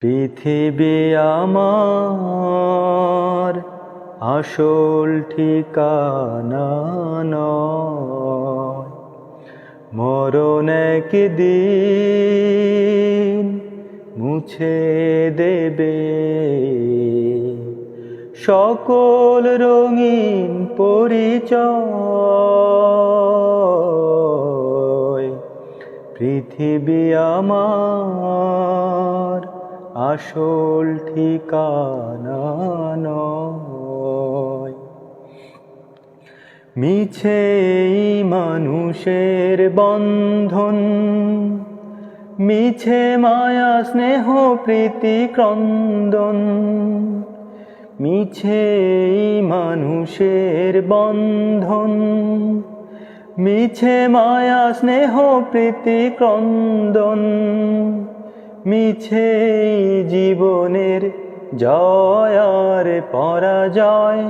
পৃথিবী আমার আসল ঠিকানা নয়, মরণ একদিন মুছে দেবে সকল রঙিন পরিচয়। পৃথিবী আমার আসল ঠিকানা নয়। মিছে মানুষের বন্ধন, মিছে মায়া স্নেহ প্রীতি ক্রন্দন, মিছে মানুষের বন্ধন, মিছে মায়া স্নেহ প্রীতি ক্রন্দন, মিছে জীবনের জয় আর পরাজয়।